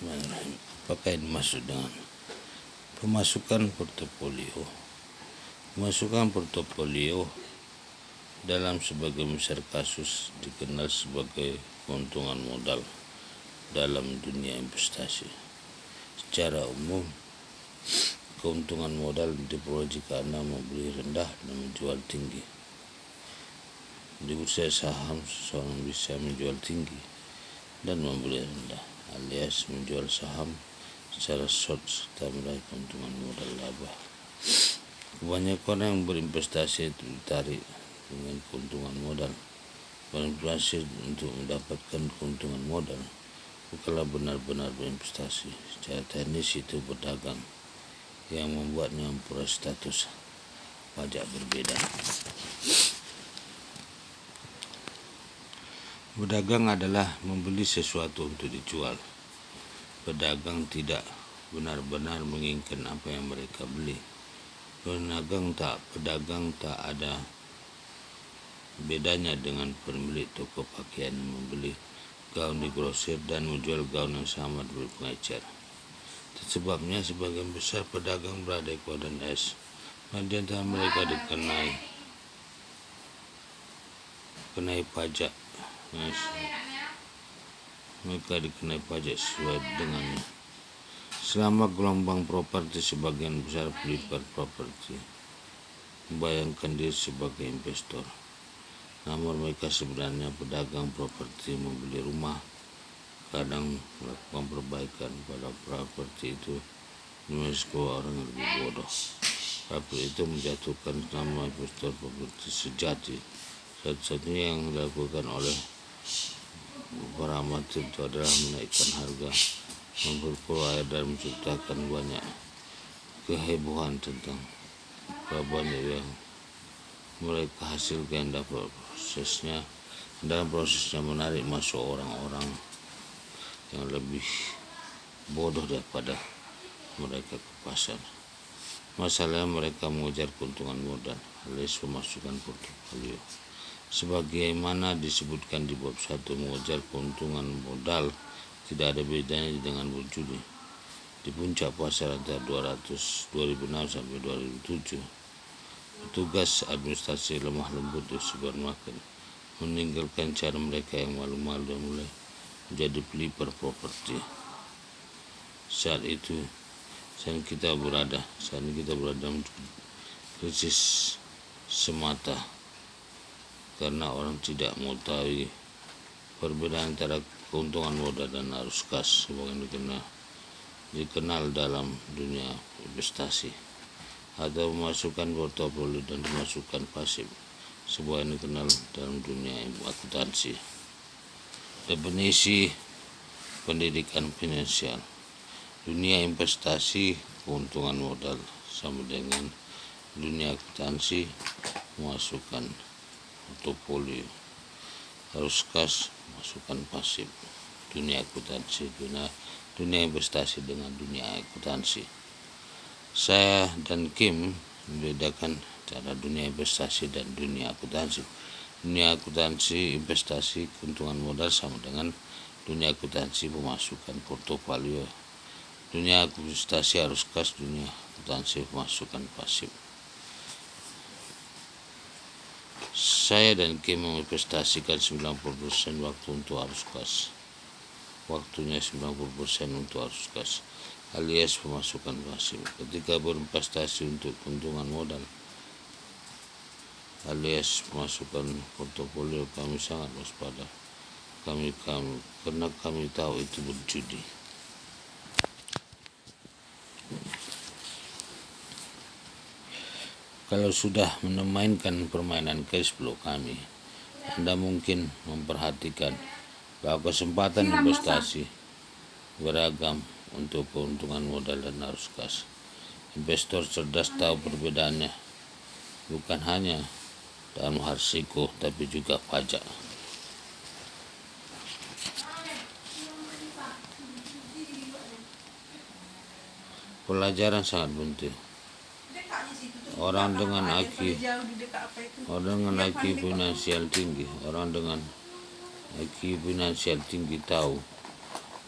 Bismillahirrahmanirrahim. Apakah yang dimaksud dengan pemasukan portofolio? Pemasukan portofolio dalam sebagian besar kasus dikenal sebagai keuntungan modal dalam dunia investasi. Secara umum, keuntungan modal diperoleh jika Anda membeli rendah dan menjual tinggi. Di bursa saham, seseorang bisa menjual tinggi dan membeli rendah, alias menjual saham secara short serta meraih keuntungan modal laba. Kebanyakan orang yang berinvestasi itu ditarik dengan keuntungan modal. Berinvestasi untuk mendapatkan keuntungan modal bukanlah benar-benar berinvestasi. Secara teknis itu berdagang, yang membuatnya memperoleh status pajak berbeda. Berdagang adalah membeli sesuatu untuk dijual. Pedagang tidak benar-benar menginginkan apa yang mereka beli. Pedagang tak ada bedanya dengan pemilik toko pakaian yang membeli gaun di grosir dan menjual gaun yang sama di pengecer. Sebabnya sebagian besar pedagang berada di kodan S, dan di antara mereka dikenai pajak. Mereka dikenai pajak sesuai dengannya. Selama gelombang properti, sebagian besar pelipat properti membayangkan diri sebagai investor. Namun mereka sebenarnya pedagang properti. Membeli rumah, kadang melakukan perbaikan pada properti itu menurut orang yang lebih bodoh. Properti itu menjatuhkan nama investor properti sejati. Satu-satunya yang dilakukan oleh para amatir itu adalah menaikkan harga, memperkaya dan menciptakan banyak kehebohan tentang berapa banyak yang mereka hasilkan. Dalam prosesnya menarik masuk orang-orang yang lebih bodoh daripada mereka ke pasar. Masalahnya mereka mengejar keuntungan modal alias pemasukan portofolio. Sebagaimana disebutkan di bab 1, mengejar keuntungan modal tidak ada bedanya dengan berjudi. Di puncak pasar antara 2006 sampai 2007, petugas administrasi lemah lembut di supermarket meninggalkan cara mereka yang malu-malu dan mulai menjadi pelipat properti. Saat ini kita berada dalam krisis semata karena orang tidak mengetahui perbedaan antara keuntungan modal dan arus kas, sebagaimana dikenal dalam dunia investasi, atau pemasukan portofolio dan pemasukan pasif, sebuah yang dikenal dalam dunia akuntansi. Definisi pendidikan finansial. Dunia investasi, keuntungan modal sama dengan dunia akuntansi, pemasukan portofolio, arus kas, pemasukan pasif. Dunia akuntansi, dunia investasi dengan dunia akuntansi. Saya dan Kim membedakan cara dunia investasi dan dunia akuntansi. Dunia akuntansi investasi keuntungan modal sama dengan dunia akuntansi pemasukan portofolio. Dunia investasi arus kas, dunia akuntansi pemasukan pasif. Saya dan Kim menginvestasikan 90% waktu untuk arus kas. Waktunya 90% untuk arus kas, alias pemasukan pasif. Ketika berinvestasi untuk keuntungan modal, alias pemasukan portofolio, kami sangat waspada. Karena kami tahu itu berjudi. Kalau sudah memainkan permainan cash flow kami, Anda mungkin memperhatikan bahwa kesempatan investasi beragam untuk keuntungan modal dan arus kas. Investor cerdas tahu perbedaannya, bukan hanya dalam hal risiko, tapi juga pajak. Pelajaran sangat penting. Orang dengan IQ finansial tinggi tahu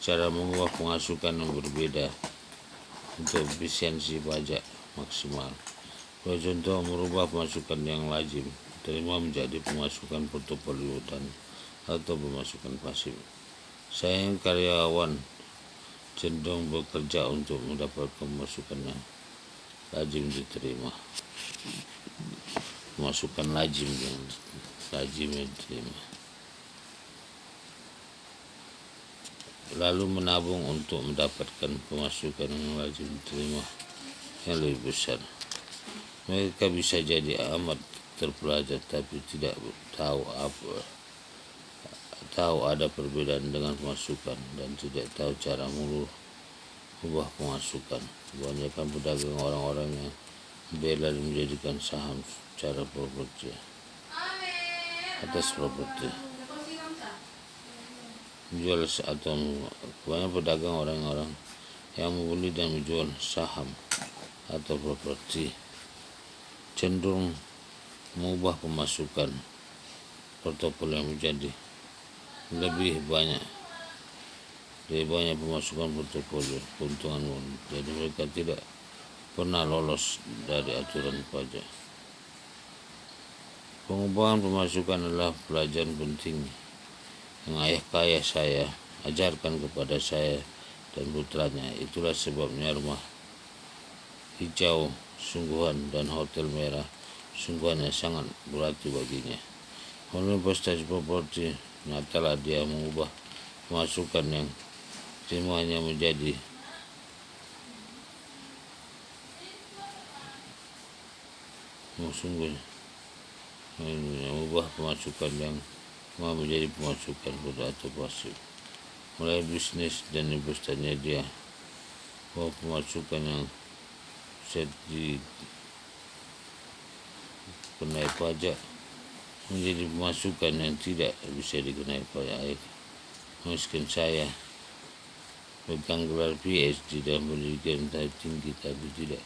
cara mengubah pemasukan yang berbeda untuk efisiensi pajak maksimal. Contoh, merubah pemasukan yang lazim terima menjadi pemasukan portofolio dan atau pemasukan pasif. Sayang karyawan cenderung bekerja untuk mendapatkan pemasukan yang lazim diterima. Pemasukan lazim yang diterima. Lalu menabung untuk mendapatkan pemasukan yang lazim diterima yang lebih besar. Mereka bisa jadi amat terpelajar tapi tidak tahu ada perbedaan dengan pemasukan dan tidak tahu cara mengubah pemasukan. Kebanyakan pedagang orang-orang yang bela menjadikan saham secara properti atas properti menjual atau banyak pedagang orang-orang yang membeli dan menjual saham atau properti cenderung mengubah pemasukan portofolio menjadi lebih banyak pemasukan portofolio keuntungan, jadi mereka tidak pernah lolos dari aturan pajak. Pengubahan pemasukan adalah pelajaran penting yang ayah kaya saya ajarkan kepada saya dan putranya. Itulah sebabnya rumah hijau sungguhan dan hotel merah sungguhannya sangat berarti baginya. Oleh investasi properti, nyatalah dia mengubah pemasukan yang semuanya menjadi mengubah pemasukan yang menjadi pemasukan atau pasif. Mulai bisnis dan investasinya dia bahwa pemasukan yang bisa dikenai pajak menjadi pemasukan yang tidak bisa dikenai pajak. Miskin saya pegang gelar PhD dan pendidikan tinggi tapi tidak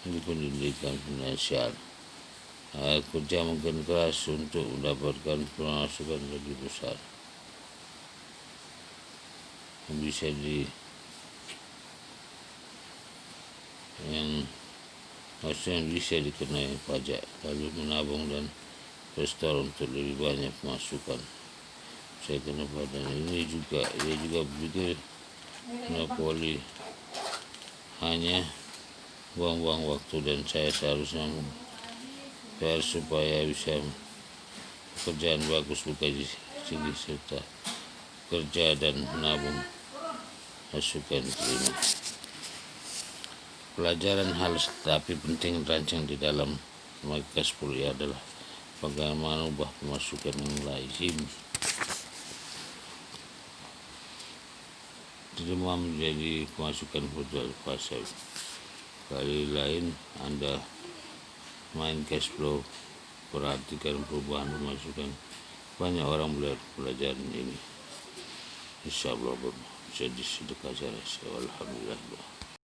di pendidikan finansial. Kerja mungkin keras untuk mendapatkan pemasukan lebih besar yang bisa bisa dikenai pajak, lalu menabung dan investor untuk lebih banyak pemasukan. Saya kena pada ini juga berpikir monopoli hanya buang-buang waktu dan saya seharusnya supaya bisa pekerjaan bagus, gaji tinggi serta kerja dan menabung masukan terima. Pelajaran halus tapi penting rancang di dalam mereka 10 adalah bagaimana ubah pemasukan yang lazim terima menjadi pemasukan pasif. Kali lain Anda main cash flow, perhatikan perubahan pemasukan. Banyak orang melihat pelajaran ini, insya Allah bisa disedekah saya. Alhamdulillah.